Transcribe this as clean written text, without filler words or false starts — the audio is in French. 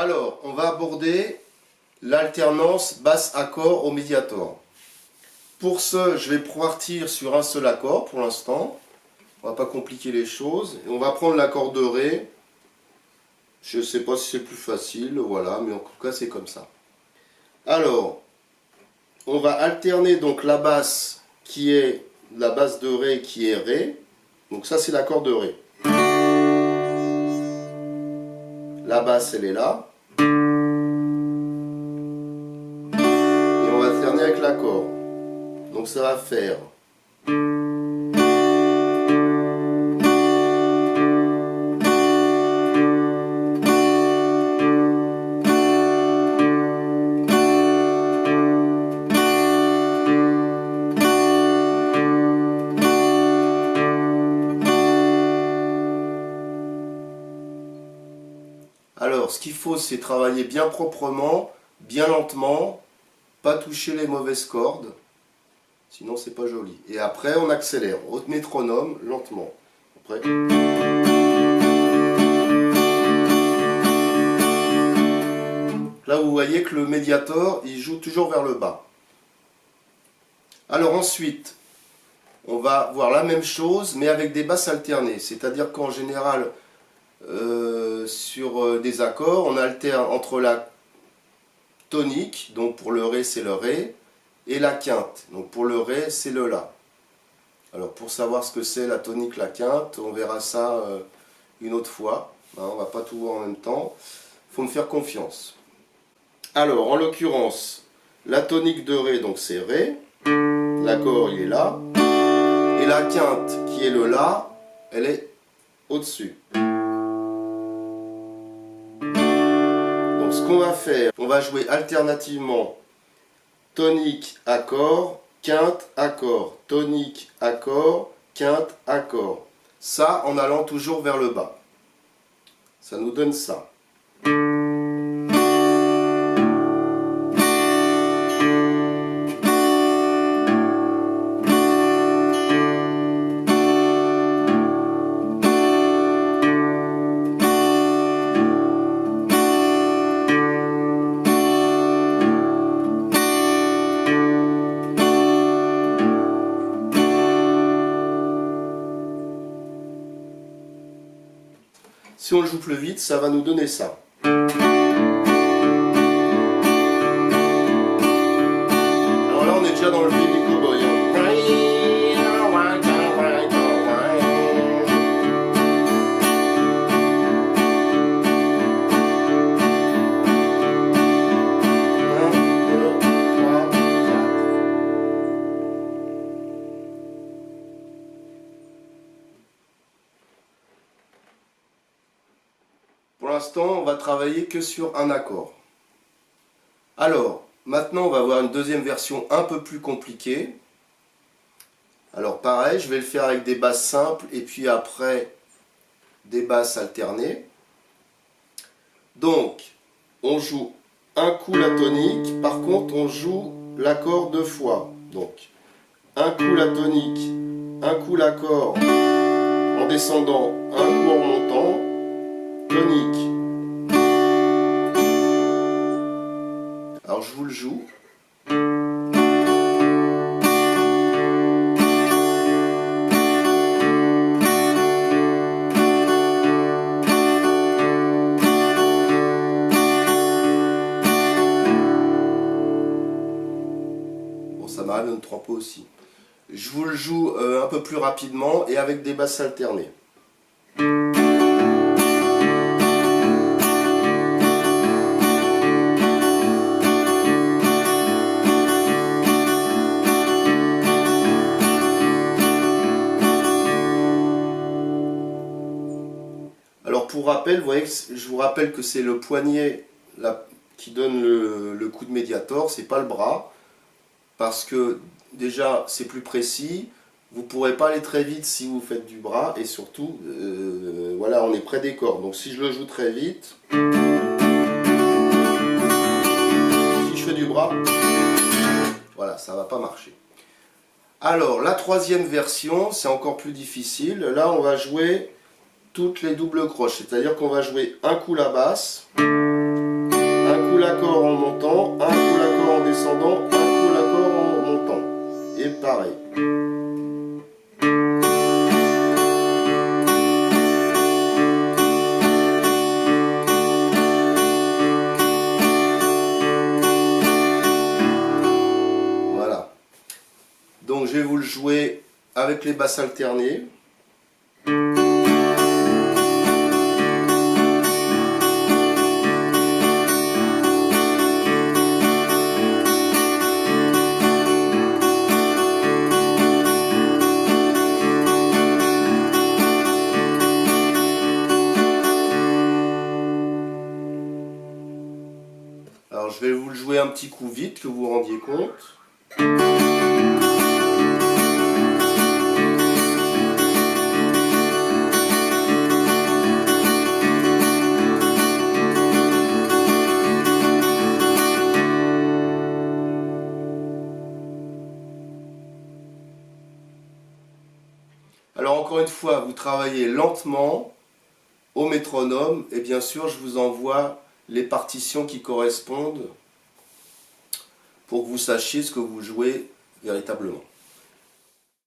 Alors, on va aborder l'alternance basse-accord au médiator. Pour ce, je vais partir sur un seul accord pour l'instant. On va pas compliquer les choses. Et on va prendre l'accord de Ré. Je ne sais pas si c'est plus facile, voilà, mais en tout cas c'est comme ça. Alors, on va alterner donc la basse qui est la basse de Ré qui est Ré. Donc ça c'est l'accord de Ré. La basse elle est là. Et on va alterner avec l'accord. Donc ça va faire alors, ce qu'il faut, c'est travailler bien proprement, bien lentement, pas toucher les mauvaises cordes, sinon c'est pas joli. Et après, on accélère, au métronome, lentement. Après. Là, vous voyez que le médiator, il joue toujours vers le bas. Alors ensuite, on va voir la même chose, mais avec des basses alternées. C'est-à-dire qu'en général, sur des accords, on alterne entre la tonique, donc pour le Ré c'est le Ré, et la quinte, donc pour le Ré c'est le La. Alors pour savoir ce que c'est la tonique, la quinte, on verra ça une autre fois, hein, on va pas tout voir en même temps, il faut me faire confiance. Alors en l'occurrence, la tonique de Ré, donc c'est Ré, l'accord il est là, et la quinte qui est le La, elle est au-dessus. Ce qu'on va faire, on va jouer alternativement tonique, accord, quinte, accord, tonique, accord, quinte, accord. Ça en allant toujours vers le bas. Ça nous donne ça. Si on le joue plus vite, ça va nous donner ça. Alors là, on est déjà dans le vif du cowboy. Pour l'instant, on va travailler que sur un accord. Alors, maintenant, on va voir une deuxième version un peu plus compliquée. Alors, pareil, je vais le faire avec des basses simples et puis après, des basses alternées. Donc, on joue un coup la tonique, par contre, on joue l'accord deux fois. Donc, un coup la tonique, un coup l'accord en descendant, un coup en montant. Tonique. Alors je vous le joue. Bon, ça m'arrive de me tromper aussi. Je vous le joue un peu plus rapidement et avec des basses alternées. Pour rappel, vous voyez que je vous rappelle que c'est le poignet là, qui donne le coup de médiator, c'est pas le bras, parce que déjà c'est plus précis, vous ne pourrez pas aller très vite si vous faites du bras, et surtout, voilà, on est près des cordes, donc si je le joue très vite, si je fais du bras, voilà, ça va pas marcher. Alors, la troisième version, c'est encore plus difficile, là on va jouer toutes les doubles croches, c'est-à-dire qu'on va jouer un coup la basse, l'accord en montant, un coup l'accord en descendant, un coup l'accord en montant. Et pareil. Voilà. Donc je vais vous le jouer avec les basses alternées. Alors je vais vous le jouer un petit coup vite, que vous vous rendiez compte. Alors encore une fois, vous travaillez lentement au métronome et bien sûr je vous envoie les partitions qui correspondent pour que vous sachiez ce que vous jouez véritablement.